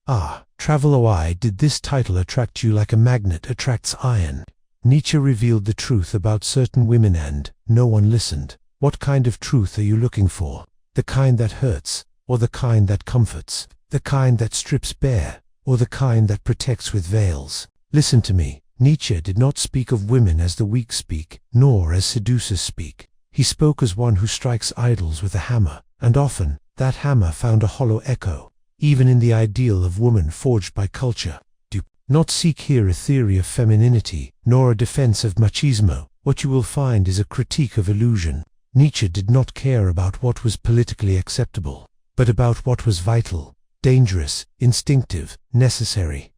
Traveler, why did this title attract you like a magnet attracts iron? Nietzsche revealed the truth about certain women and no one listened. What kind of truth are you looking for? The kind that hurts, or the kind that comforts? The kind that strips bare, or the kind that protects with veils? Listen to me. Nietzsche did not speak of women as the weak speak, nor as seducers speak. He spoke as one who strikes idols with a hammer, and often that hammer found a hollow echo, even in the ideal of woman forged by culture. Do not seek here a theory of femininity, nor a defense of machismo. What you will find is a critique of illusion. Nietzsche did not care about what was politically acceptable, but about what was vital, dangerous, instinctive, necessary,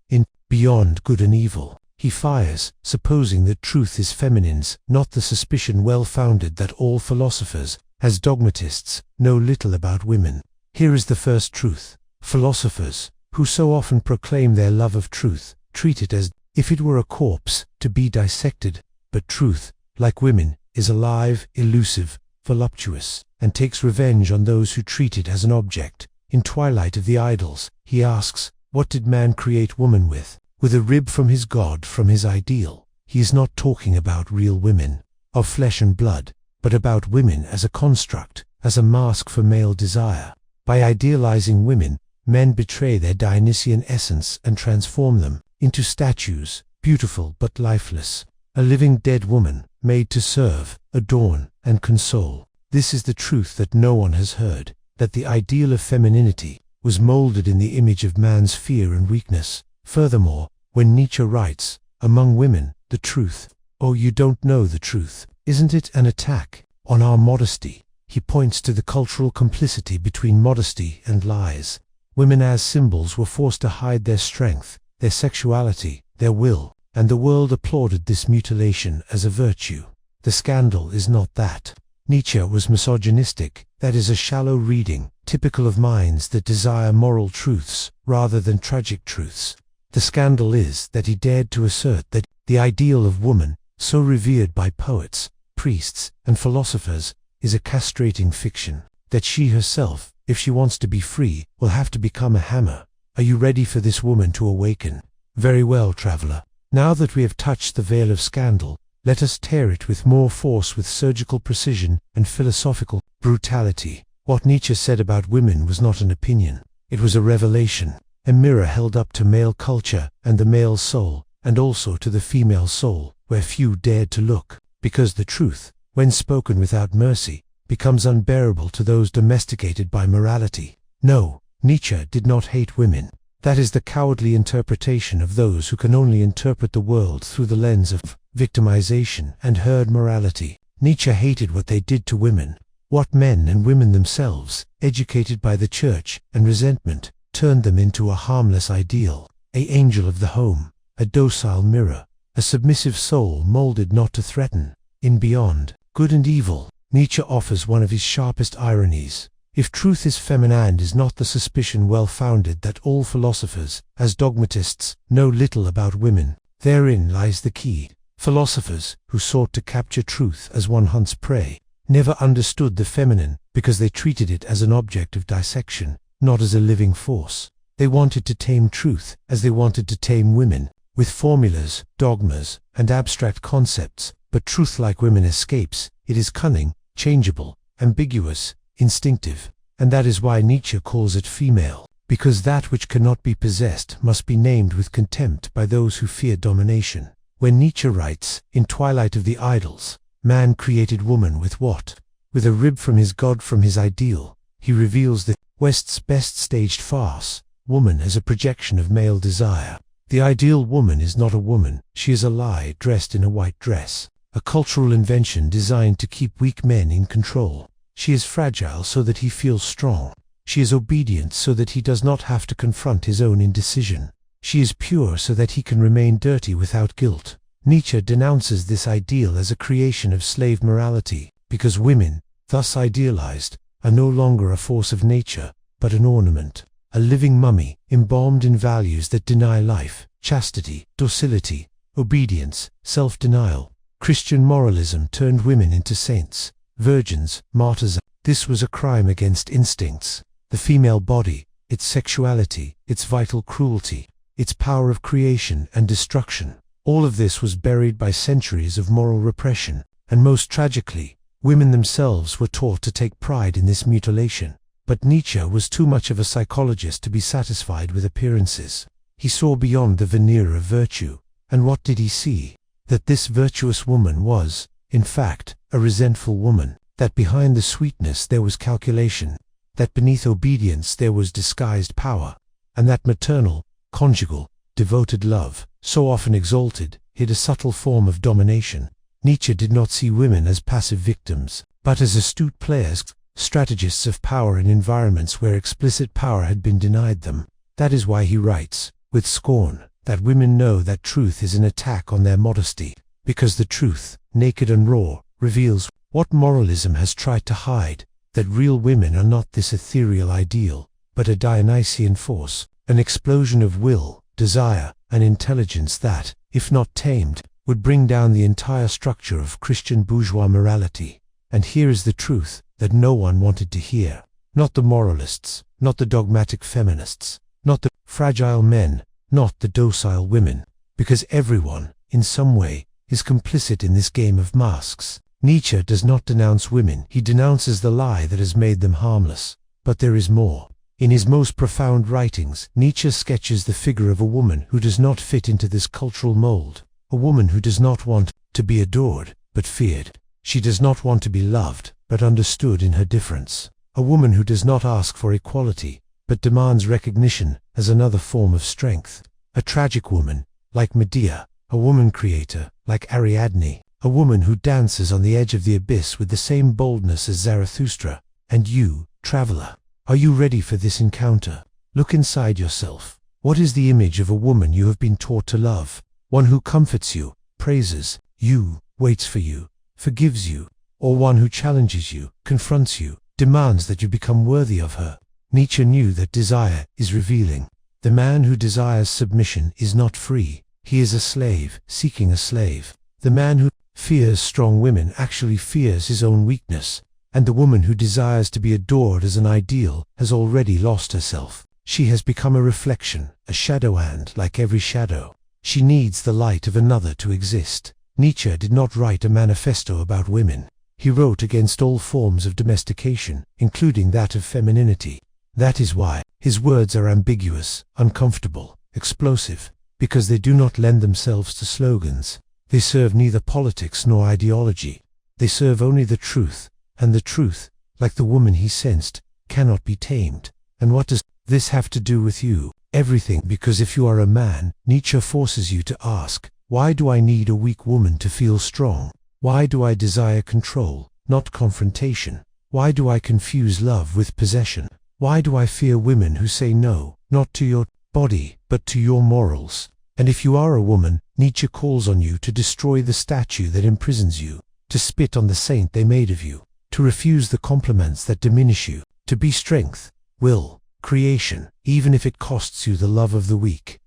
beyond good and evil. He fires, supposing that truth is feminine's, not the suspicion well-founded that all philosophers, as dogmatists, know little about women. Here is the first truth. Philosophers, who so often proclaim their love of truth, treat it as if it were a corpse, to be dissected. But truth, like women, is alive, elusive, voluptuous, and takes revenge on those who treat it as an object. In Twilight of the Idols, he asks, what did man create woman with? With a rib from his god, from his ideal. He is not talking about real women, of flesh and blood, but about women as a construct, as a mask for male desire. By idealizing women, men betray their Dionysian essence and transform them into statues, beautiful but lifeless. A living dead woman, made to serve, adorn, and console. This is the truth that no one has heard, that the ideal of femininity was molded in the image of man's fear and weakness. Furthermore, when Nietzsche writes, among women, the truth, oh, you don't know the truth, isn't it an attack on our modesty? He points to the cultural complicity between modesty and lies. Women as symbols were forced to hide their strength, their sexuality, their will, and the world applauded this mutilation as a virtue. The scandal is not that Nietzsche was misogynistic. That is a shallow reading, typical of minds that desire moral truths rather than tragic truths. The scandal is that he dared to assert that the ideal of woman, so revered by poets, priests, and philosophers, is a castrating fiction, that she herself, if she wants to be free, will have to become a hammer. Are you ready for this woman to awaken? Very well, traveler. Now that we have touched the veil of scandal, let us tear it with more force, with surgical precision and philosophical brutality. What Nietzsche said about women was not an opinion. It was a revelation, a mirror held up to male culture and the male soul, and also to the female soul, where few dared to look, because the truth, when spoken without mercy, becomes unbearable to those domesticated by morality. No, Nietzsche did not hate women. That is the cowardly interpretation of those who can only interpret the world through the lens of victimization and herd morality. Nietzsche hated what they did to women, what men and women themselves, educated by the church and resentment, turned them into a harmless ideal, an angel of the home, a docile mirror, a submissive soul molded not to threaten. In Beyond Good and Evil, Nietzsche offers one of his sharpest ironies. If truth is feminine, is not the suspicion well-founded that all philosophers, as dogmatists, know little about women? Therein lies the key. Philosophers, who sought to capture truth as one hunts prey, never understood the feminine because they treated it as an object of dissection, not as a living force. They wanted to tame truth as they wanted to tame women, with formulas, dogmas, and abstract concepts, but truth, like women, escapes. It is cunning, changeable, ambiguous, instinctive, and that is why Nietzsche calls it female, because that which cannot be possessed must be named with contempt by those who fear domination. When Nietzsche writes, in Twilight of the Idols, man created woman with what? With a rib from his god, from his ideal, he reveals the West's best staged farce, woman as a projection of male desire. The ideal woman is not a woman, she is a lie dressed in a white dress, a cultural invention designed to keep weak men in control. She is fragile so that he feels strong. She is obedient so that he does not have to confront his own indecision. She is pure so that he can remain dirty without guilt. Nietzsche denounces this ideal as a creation of slave morality, because women, thus idealized, are no longer a force of nature, but an ornament, a living mummy, embalmed in values that deny life, chastity, docility, obedience, self-denial. Christian moralism turned women into saints, virgins, martyrs. This was a crime against instincts. The female body, its sexuality, its vital cruelty, its power of creation and destruction. All of this was buried by centuries of moral repression, and most tragically, women themselves were taught to take pride in this mutilation. But Nietzsche was too much of a psychologist to be satisfied with appearances. He saw beyond the veneer of virtue, and what did he see? That this virtuous woman was, in fact, a resentful woman, that behind the sweetness there was calculation, that beneath obedience there was disguised power, and that maternal, conjugal, devoted love, so often exalted, hid a subtle form of domination. Nietzsche did not see women as passive victims, but as astute players, strategists of power in environments where explicit power had been denied them. That is why he writes, with scorn, that women know that truth is an attack on their modesty, because the truth, naked and raw, reveals what moralism has tried to hide, that real women are not this ethereal ideal, but a Dionysian force, an explosion of will, desire, and intelligence that, if not tamed, would bring down the entire structure of Christian bourgeois morality. And here is the truth that no one wanted to hear. Not the moralists, not the dogmatic feminists, not the fragile men, not the docile women, because everyone, in some way, is complicit in this game of masks. Nietzsche does not denounce women, he denounces the lie that has made them harmless. But there is more. In his most profound writings, Nietzsche sketches the figure of a woman who does not fit into this cultural mold, a woman who does not want to be adored, but feared. She does not want to be loved, but understood in her difference. A woman who does not ask for equality, but demands recognition as another form of strength. A tragic woman, like Medea, a woman creator, like Ariadne, a woman who dances on the edge of the abyss with the same boldness as Zarathustra. And you, traveler, are you ready for this encounter? Look inside yourself. What is the image of a woman you have been taught to love? One who comforts you, praises you, waits for you, forgives you, or one who challenges you, confronts you, demands that you become worthy of her? Nietzsche knew that desire is revealing. The man who desires submission is not free. He is a slave, seeking a slave. The man who fears strong women actually fears his own weakness. And the woman who desires to be adored as an ideal has already lost herself. She has become a reflection, a shadow, and, like every shadow, she needs the light of another to exist. Nietzsche did not write a manifesto about women. He wrote against all forms of domestication, including that of femininity. That is why his words are ambiguous, uncomfortable, explosive, because they do not lend themselves to slogans. They serve neither politics nor ideology. They serve only the truth, and the truth, like the woman he sensed, cannot be tamed. And what does this have to do with you? Everything, because if you are a man, Nietzsche forces you to ask, why do I need a weak woman to feel strong? Why do I desire control, not confrontation? Why do I confuse love with possession? Why do I fear women who say no, not to your body, but to your morals? And if you are a woman, Nietzsche calls on you to destroy the statue that imprisons you, to spit on the saint they made of you, to refuse the compliments that diminish you, to be strength, will, creation, even if it costs you the love of the weak.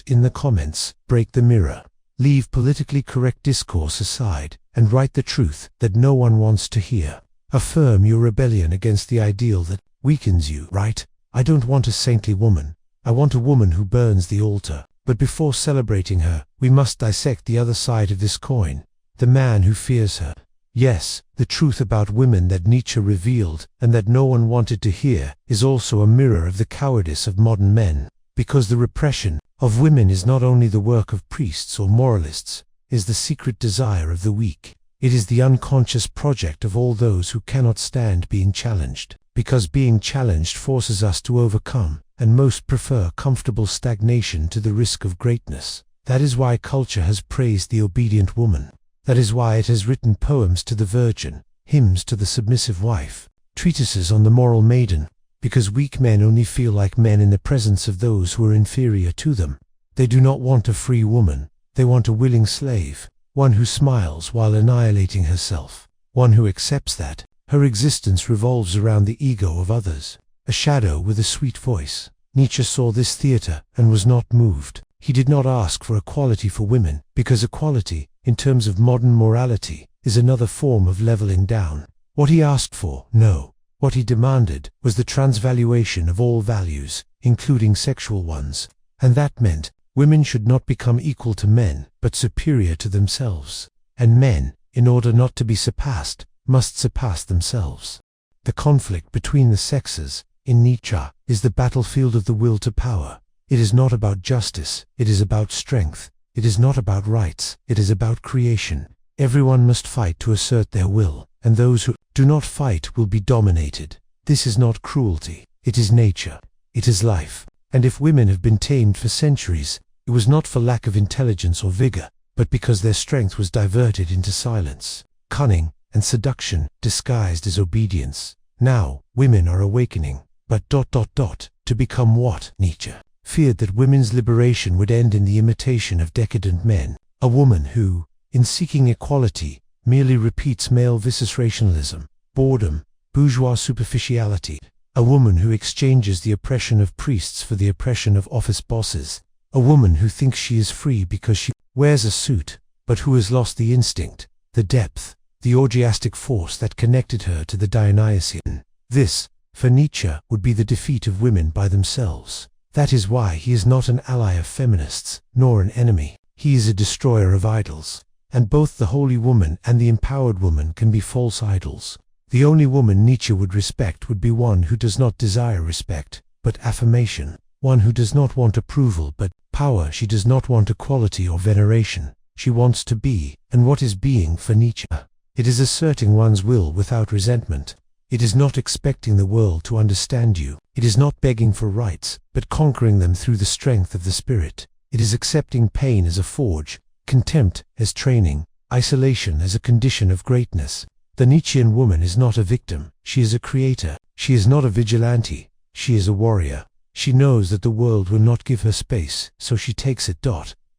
In the comments, break the mirror. Leave politically correct discourse aside, and write the truth that no one wants to hear. Affirm your rebellion against the ideal that weakens you. Write, I don't want a saintly woman. I want a woman who burns the altar. But before celebrating her, we must dissect the other side of this coin, the man who fears her. Yes, the truth about women that Nietzsche revealed, and that no one wanted to hear, is also a mirror of the cowardice of modern men. Because the repression of women is not only the work of priests or moralists, it is the secret desire of the weak. It is the unconscious project of all those who cannot stand being challenged. Because being challenged forces us to overcome, and most prefer comfortable stagnation to the risk of greatness. That is why culture has praised the obedient woman. That is why it has written poems to the virgin, hymns to the submissive wife, treatises on the moral maiden, because weak men only feel like men in the presence of those who are inferior to them. They do not want a free woman, they want a willing slave, one who smiles while annihilating herself, one who accepts that her existence revolves around the ego of others. A shadow with a sweet voice. Nietzsche saw this theater and was not moved. He did not ask for equality for women, because equality, in terms of modern morality, is another form of leveling down. What he asked for, no. What he demanded was the transvaluation of all values, including sexual ones. And that meant women should not become equal to men, but superior to themselves. And men, in order not to be surpassed, must surpass themselves. The conflict between the sexes, in Nietzsche, is the battlefield of the will to power. It is not about justice, it is about strength. It is not about rights, it is about creation. Everyone must fight to assert their will, and those who do not fight will be dominated. This is not cruelty, it is nature, it is life. And if women have been tamed for centuries, it was not for lack of intelligence or vigor, but because their strength was diverted into silence, cunning, and seduction disguised as obedience. Now, women are awakening, but to become what? Nietzsche feared that women's liberation would end in the imitation of decadent men. A woman who, in seeking equality, merely repeats male viscerationalism, boredom, bourgeois superficiality. A woman who exchanges the oppression of priests for the oppression of office bosses. A woman who thinks she is free because she wears a suit, but who has lost the instinct, the depth, the orgiastic force that connected her to the Dionysian. This, for Nietzsche, would be the defeat of women by themselves. That is why he is not an ally of feminists, nor an enemy. He is a destroyer of idols. And both the holy woman and the empowered woman can be false idols. The only woman Nietzsche would respect would be one who does not desire respect, but affirmation. One who does not want approval, but power. She does not want equality or veneration. She wants to be, and what is being for Nietzsche? It is asserting one's will without resentment. It is not expecting the world to understand you. It is not begging for rights, but conquering them through the strength of the spirit. It is accepting pain as a forge, contempt as training, isolation as a condition of greatness. The Nietzschean woman is not a victim, she is a creator. She is not a vigilante, she is a warrior. She knows that the world will not give her space, so she takes it.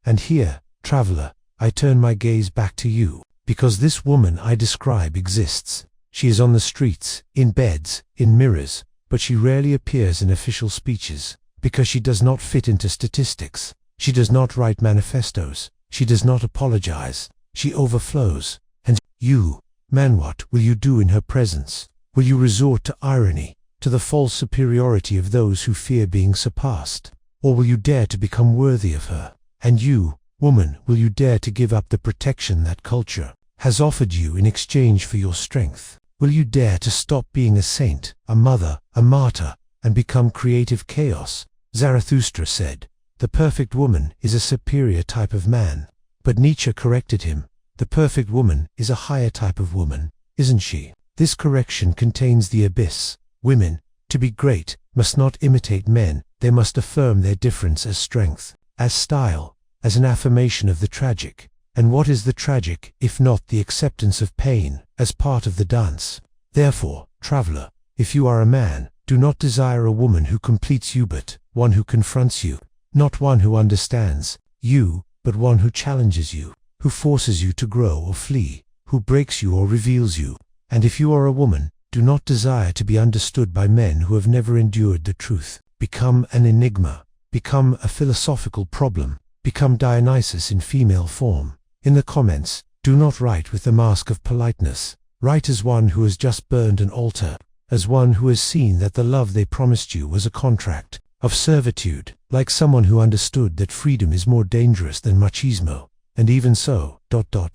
And here, traveler, I turn my gaze back to you, because this woman I describe exists. She is on the streets, in beds, in mirrors, but she rarely appears in official speeches, because she does not fit into statistics. She does not write manifestos. She does not apologize. She overflows. And you, man, what will you do in her presence? Will you resort to irony, to the false superiority of those who fear being surpassed? Or will you dare to become worthy of her? And you, woman, will you dare to give up the protection that culture has offered you in exchange for your strength? Will you dare to stop being a saint, a mother, a martyr, and become creative chaos? Zarathustra said, "The perfect woman is a superior type of man." But Nietzsche corrected him. The perfect woman is a higher type of woman, isn't she? This correction contains the abyss. Women, to be great, must not imitate men. They must affirm their difference as strength, as style, as an affirmation of the tragic. And what is the tragic, if not the acceptance of pain, as part of the dance? Therefore, traveler, if you are a man, do not desire a woman who completes you, but one who confronts you. Not one who understands you, but one who challenges you, who forces you to grow or flee, who breaks you or reveals you. And if you are a woman, do not desire to be understood by men who have never endured the truth. Become an enigma. Become a philosophical problem. Become Dionysus in female form. In the comments, do not write with the mask of politeness. Write as one who has just burned an altar, as one who has seen that the love they promised you was a contract of servitude, like someone who understood that freedom is more dangerous than machismo, and even so,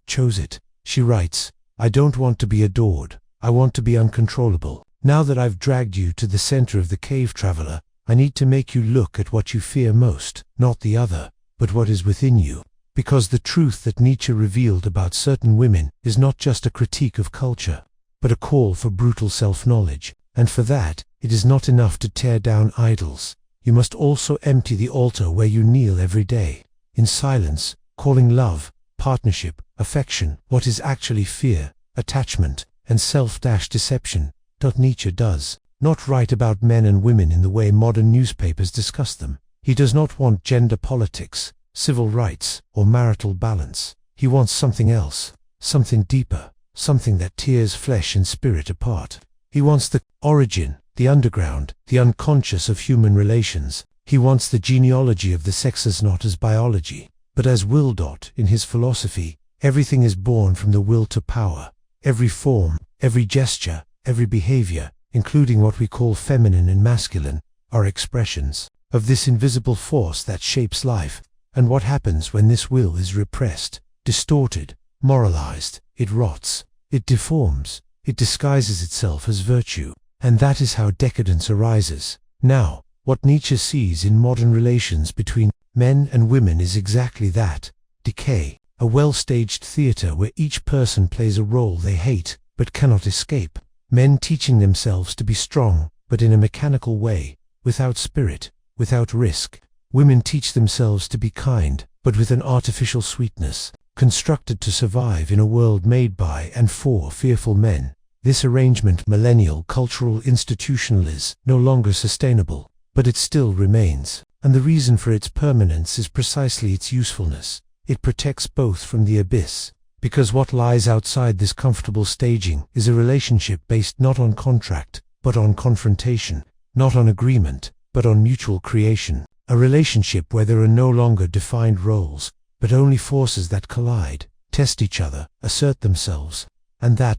chose it. She writes, "I don't want to be adored, I want to be uncontrollable. Now that I've dragged you to the center of the cave, traveler, I need to make you look at what you fear most, not the other, but what is within you." Because the truth that Nietzsche revealed about certain women is not just a critique of culture, but a call for brutal self-knowledge. And for that, it is not enough to tear down idols. You must also empty the altar where you kneel every day, in silence, calling love, partnership, affection, what is actually fear, attachment, and self-deception. Nietzsche does not write about men and women in the way modern newspapers discuss them. He does not want gender politics, civil rights, or marital balance. He wants something else, something deeper, something that tears flesh and spirit apart. He wants the origin, the underground, the unconscious of human relations. He wants the genealogy of the sexes not as biology, but as will. In his philosophy, everything is born from the will to power. Every form, every gesture, every behavior, including what we call feminine and masculine, are expressions of this invisible force that shapes life, and what happens when this will is repressed, distorted, moralized. It rots, it deforms, it disguises itself as virtue, and that is how decadence arises. Now, what Nietzsche sees in modern relations between men and women is exactly that: decay, a well-staged theater where each person plays a role they hate but cannot escape. Men teaching themselves to be strong, but in a mechanical way, without spirit, without risk. Women teach themselves to be kind, but with an artificial sweetness, constructed to survive in a world made by and for fearful men. This arrangement, millennial cultural institutional, is no longer sustainable, but it still remains, and the reason for its permanence is precisely its usefulness. It protects both from the abyss, because what lies outside this comfortable staging is a relationship based not on contract, but on confrontation, not on agreement, but on mutual creation, a relationship where there are no longer defined roles, but only forces that collide, test each other, assert themselves, and that ...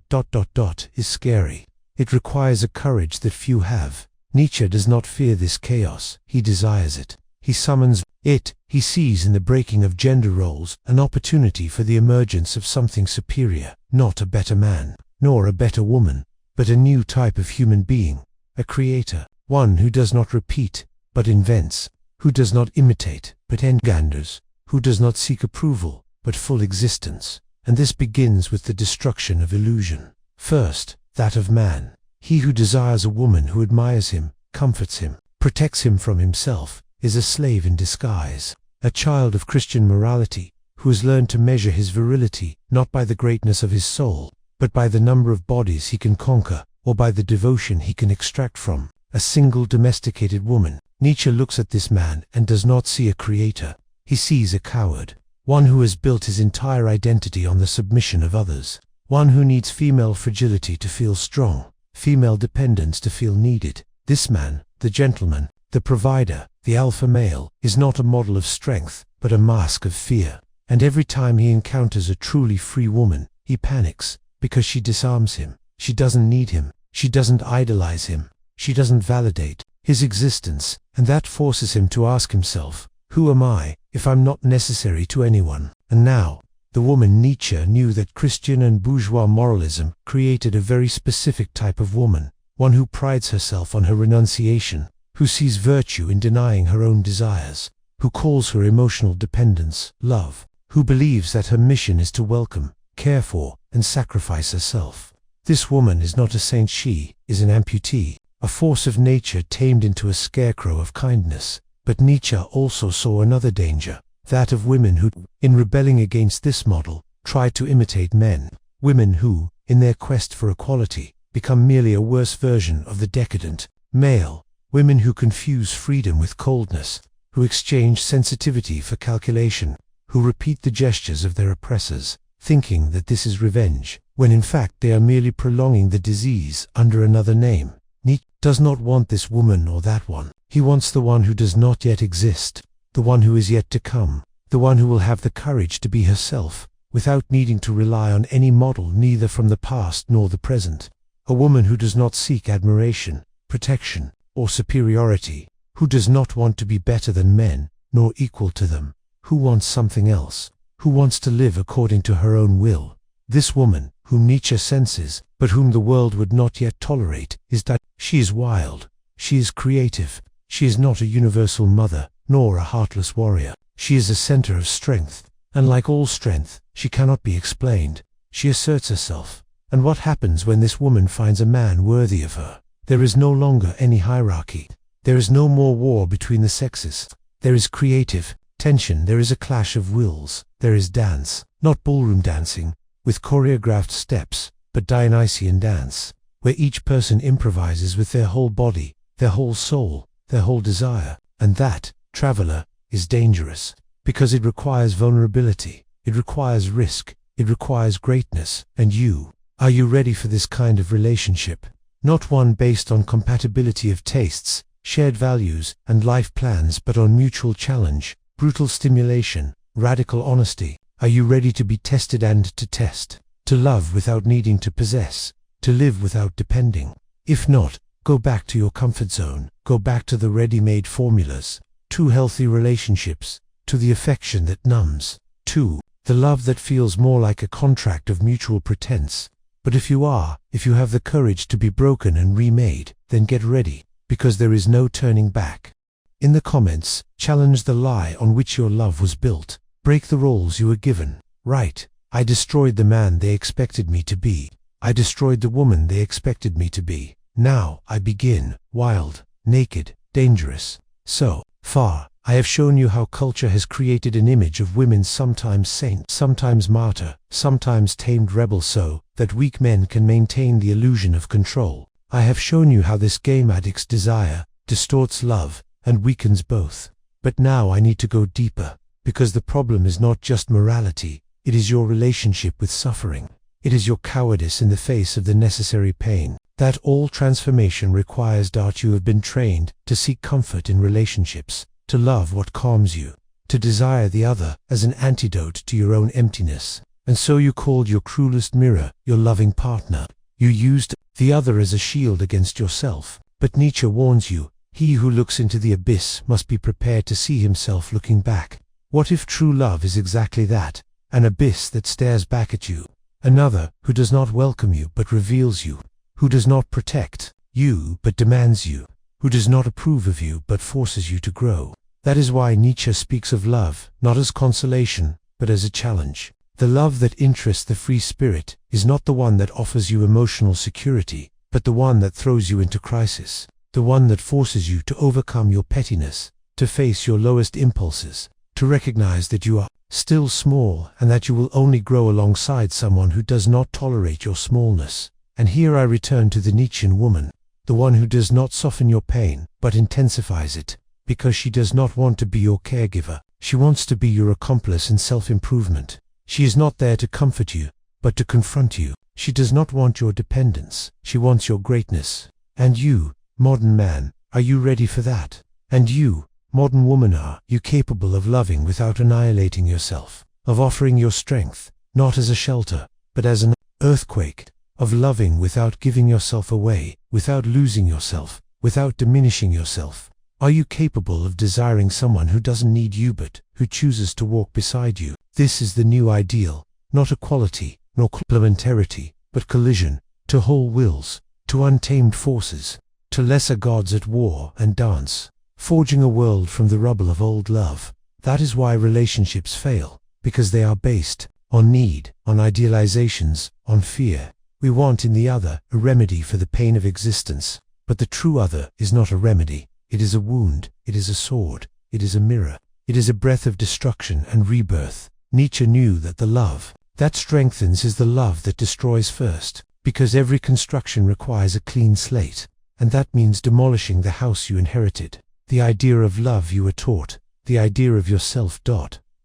is scary. It requires a courage that few have. Nietzsche does not fear this chaos, he desires it. He summons it. He sees in the breaking of gender roles an opportunity for the emergence of something superior, not a better man, nor a better woman, but a new type of human being, a creator, one who does not repeat, but invents, who does not imitate, but engenders, who does not seek approval, but full existence. And this begins with the destruction of illusion. First, that of man. He who desires a woman who admires him, comforts him, protects him from himself, is a slave in disguise, a child of Christian morality, who has learned to measure his virility not by the greatness of his soul, but by the number of bodies he can conquer, or by the devotion he can extract from a single domesticated woman. Nietzsche looks at this man and does not see a creator. He sees a coward, one who has built his entire identity on the submission of others, one who needs female fragility to feel strong, female dependence to feel needed. This man, the gentleman, the provider, the alpha male, is not a model of strength, but a mask of fear. And every time he encounters a truly free woman, he panics, because she disarms him. She doesn't need him, she doesn't idolize him, she doesn't validate his existence, and that forces him to ask himself, who am I, if I'm not necessary to anyone? And now, the woman Nietzsche knew that Christian and bourgeois moralism created a very specific type of woman, one who prides herself on her renunciation, who sees virtue in denying her own desires, who calls her emotional dependence love, who believes that her mission is to welcome, care for, and sacrifice herself. This woman is not a saint, she is an amputee, a force of nature tamed into a scarecrow of kindness. But Nietzsche also saw another danger, that of women who, in rebelling against this model, try to imitate men, women who, in their quest for equality, become merely a worse version of the decadent male, women who confuse freedom with coldness, who exchange sensitivity for calculation, who repeat the gestures of their oppressors, thinking that this is revenge, when in fact they are merely prolonging the disease under another name. Nietzsche does not want this woman or that one. He wants the one who does not yet exist, the one who is yet to come, the one who will have the courage to be herself, without needing to rely on any model neither from the past nor the present. A woman who does not seek admiration, protection, or superiority, who does not want to be better than men, nor equal to them, who wants something else, who wants to live according to her own will. This woman, whom Nietzsche senses, but whom the world would not yet tolerate, is that she is wild, she is creative, she is not a universal mother, nor a heartless warrior. She is a center of strength, and like all strength, she cannot be explained. She asserts herself. And what happens when this woman finds a man worthy of her? There is no longer any hierarchy. There is no more war between the sexes. There is creative tension, there is a clash of wills, there is dance, not ballroom dancing, with choreographed steps, but Dionysian dance, where each person improvises with their whole body, their whole soul, their whole desire. And that, traveler, is dangerous, because it requires vulnerability, it requires risk, it requires greatness. And you, are you ready for this kind of relationship? Not one based on compatibility of tastes, shared values, and life plans, but on mutual challenge, brutal stimulation, radical honesty. Are you ready to be tested and to test, to love without needing to possess, to live without depending? If not, go back to your comfort zone, go back to the ready-made formulas, to healthy relationships, to the affection that numbs, to the love that feels more like a contract of mutual pretense. But if you have the courage to be broken and remade, then get ready, because there is no turning back. In the comments, challenge the lie on which your love was built. Break the roles you were given. Write, I destroyed the man they expected me to be. I destroyed the woman they expected me to be. Now I begin, wild, naked, dangerous. So far, I have shown you how culture has created an image of women, sometimes saint, sometimes martyr, sometimes tamed rebel, so that weak men can maintain the illusion of control. I have shown you how this game addict's desire distorts love and weakens both. But now I need to go deeper, because the problem is not just morality, it is your relationship with suffering. It is your cowardice in the face of the necessary pain. That all transformation requires that you have been trained to seek comfort in relationships, to love what calms you, to desire the other as an antidote to your own emptiness. And so you called your cruelest mirror your loving partner. You used the other as a shield against yourself. But Nietzsche warns you, he who looks into the abyss must be prepared to see himself looking back. What if true love is exactly that, an abyss that stares back at you? Another who does not welcome you but reveals you, who does not protect you but demands you, who does not approve of you but forces you to grow. That is why Nietzsche speaks of love not as consolation but as a challenge. The love that interests the free spirit is not the one that offers you emotional security, but the one that throws you into crisis, the one that forces you to overcome your pettiness, to face your lowest impulses, to recognize that you are still small and that you will only grow alongside someone who does not tolerate your smallness. And here I return to the Nietzschean woman, the one who does not soften your pain but intensifies it, because she does not want to be your caregiver. She wants to be your accomplice in self-improvement. She is not there to comfort you, but to confront you. She does not want your dependence. She wants your greatness. And you, modern man, are you ready for that? And you, modern woman, are you capable of loving without annihilating yourself, of offering your strength, not as a shelter, but as an earthquake, of loving without giving yourself away, without losing yourself, without diminishing yourself? Are you capable of desiring someone who doesn't need you but who chooses to walk beside you? This is the new ideal, not equality, nor complementarity, but collision, to whole wills, to untamed forces, to lesser gods at war and dance, forging a world from the rubble of old love. That is why relationships fail, because they are based on need, on idealizations, on fear. We want in the other a remedy for the pain of existence, but the true other is not a remedy. It is a wound, it is a sword, it is a mirror, it is a breath of destruction and rebirth. Nietzsche knew that the love that strengthens is the love that destroys first, because every construction requires a clean slate, and that means demolishing the house you inherited, the idea of love you were taught, the idea of yourself.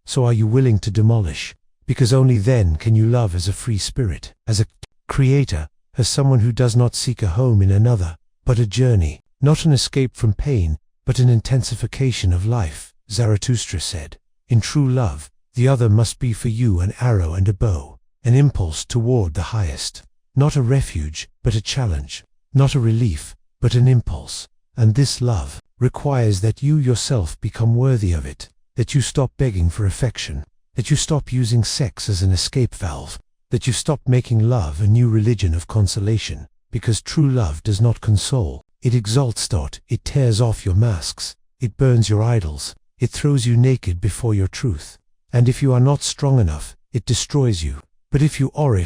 So are you willing to demolish? Because only then can you love as a free spirit, as a creator, as someone who does not seek a home in another, but a journey, not an escape from pain, but an intensification of life. Zarathustra said, in true love, the other must be for you an arrow and a bow, an impulse toward the highest, not a refuge, but a challenge, not a relief, but an impulse. And this love requires that you yourself become worthy of it, that you stop begging for affection, that you stop using sex as an escape valve, that you stop making love a new religion of consolation, because true love does not console. It exalts. It tears off your masks, it burns your idols, it throws you naked before your truth. And if you are not strong enough, it destroys you. But if you are,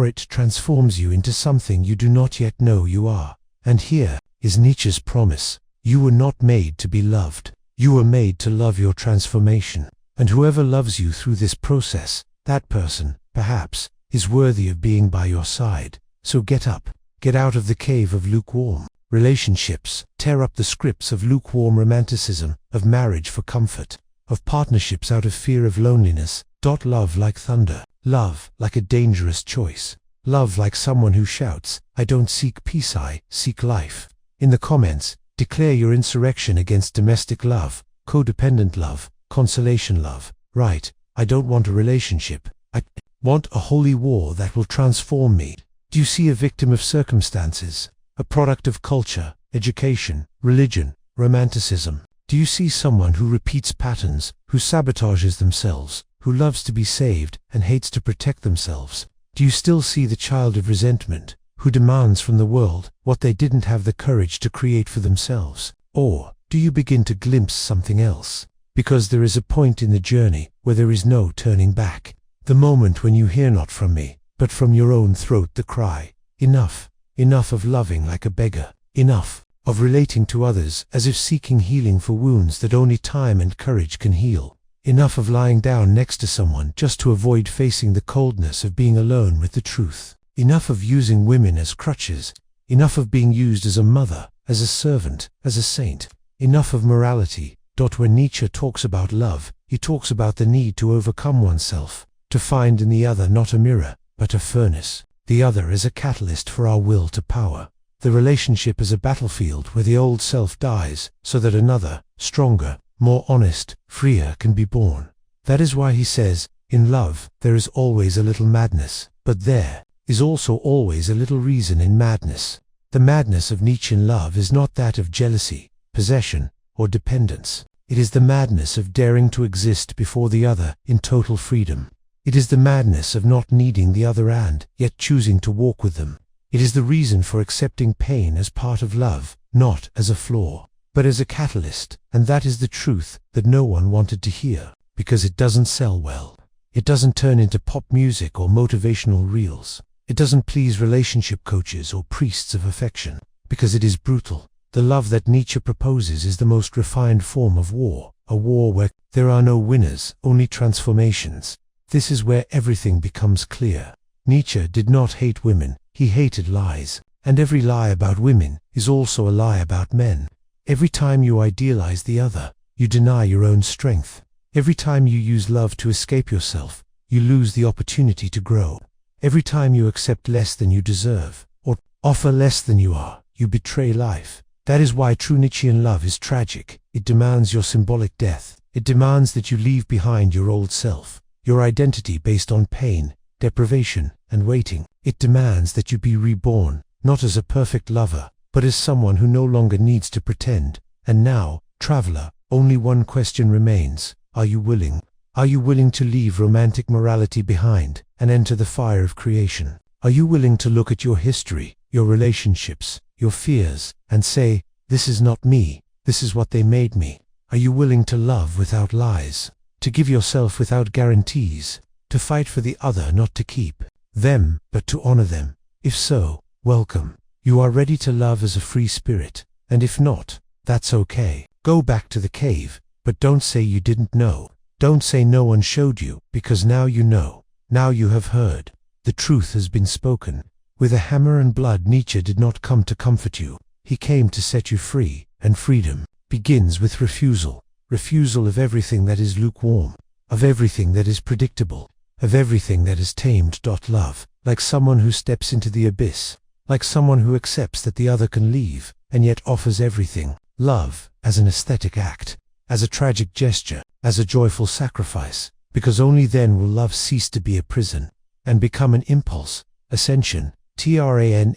it transforms you into something you do not yet know you are. And here is Nietzsche's promise. You were not made to be loved. You were made to love your transformation. And whoever loves you through this process, that person, perhaps, is worthy of being by your side. So get up, get out of the cave of lukewarm relationships, tear up the scripts of lukewarm romanticism, of marriage for comfort, of partnerships out of fear of loneliness. Love like thunder, love like a dangerous choice, love like someone who shouts, I don't seek peace, I seek life. In the comments, declare your insurrection against domestic love, codependent love, consolation love. Write, I don't want a relationship, I want a holy war that will transform me. Do you see a victim of circumstances? A product of culture, education, religion, romanticism. Do you see someone who repeats patterns, who sabotages themselves, who loves to be saved and hates to protect themselves? Do you still see the child of resentment, who demands from the world what they didn't have the courage to create for themselves? Or do you begin to glimpse something else? Because there is a point in the journey where there is no turning back. The moment when you hear not from me, but from your own throat the cry, enough, enough of loving like a beggar, enough of relating to others as if seeking healing for wounds that only time and courage can heal, enough of lying down next to someone just to avoid facing the coldness of being alone with the truth, enough of using women as crutches, enough of being used as a mother, as a servant, as a saint, enough of morality. When Nietzsche talks about love, he talks about the need to overcome oneself, to find in the other not a mirror, but a furnace, the other as a catalyst for our will to power, the relationship as a battlefield where the old self dies so that another, stronger, more honest, freer can be born. That is why he says, in love there is always a little madness, but there is also always a little reason in madness. The madness of Nietzschean love is not that of jealousy, possession, or dependence. It is the madness of daring to exist before the other in total freedom. It is the madness of not needing the other and yet choosing to walk with them. It is the reason for accepting pain as part of love, not as a flaw, but as a catalyst, and that is the truth that no one wanted to hear, because it doesn't sell well. It doesn't turn into pop music or motivational reels. It doesn't please relationship coaches or priests of affection, because it is brutal. The love that Nietzsche proposes is the most refined form of war, a war where there are no winners, only transformations. This is where everything becomes clear. Nietzsche did not hate women, he hated lies, and every lie about women is also a lie about men. Every time you idealize the other, you deny your own strength. Every time you use love to escape yourself, you lose the opportunity to grow. Every time you accept less than you deserve, or offer less than you are, you betray life. That is why true Nietzschean love is tragic. It demands your symbolic death. It demands that you leave behind your old self, your identity based on pain, deprivation, and waiting. It demands that you be reborn, not as a perfect lover, but as someone who no longer needs to pretend. And now, traveler, only one question remains. Are you willing? Are you willing to leave romantic morality behind and enter the fire of creation? Are you willing to look at your history, your relationships, your fears, and say, this is not me, this is what they made me? Are you willing to love without lies, to give yourself without guarantees, to fight for the other, not to keep them, but to honor them? If so, welcome. You are ready to love as a free spirit, and if not, that's okay. Go back to the cave, but don't say you didn't know. Don't say no one showed you, because now you know. Now you have heard. The truth has been spoken. With a hammer and blood, Nietzsche did not come to comfort you. He came to set you free, and freedom begins with refusal. Refusal of everything that is lukewarm, of everything that is predictable, of everything that is tamed. Love, like someone who steps into the abyss, like someone who accepts that the other can leave, and yet offers everything. Love, as an aesthetic act, as a tragic gesture, as a joyful sacrifice, because only then will love cease to be a prison, and become an impulse, ascension, transfiguration.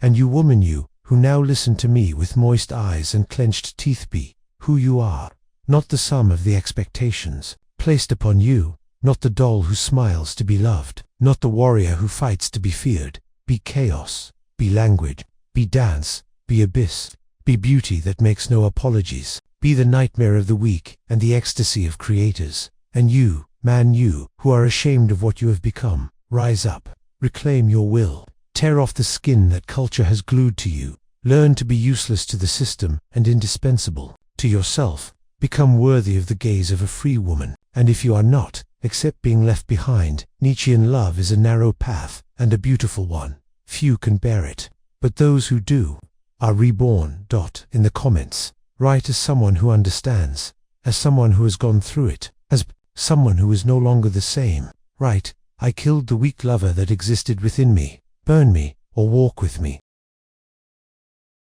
And you woman, you, who now listen to me with moist eyes and clenched teeth, be who you are, not the sum of the expectations placed upon you, not the doll who smiles to be loved, not the warrior who fights to be feared. Be chaos, be language, be dance, be abyss, be beauty that makes no apologies, be the nightmare of the weak and the ecstasy of creators. And you, man, you, who are ashamed of what you have become, rise up, reclaim your will, tear off the skin that culture has glued to you, learn to be useless to the system and indispensable to yourself, become worthy of the gaze of a free woman. And if you are not, accept being left behind. Nietzschean love is a narrow path, and a beautiful one. Few can bear it, but those who do are reborn. In the comments, write as someone who understands, as someone who has gone through it, as someone who is no longer the same. Write, I killed the weak lover that existed within me. Burn me, or walk with me.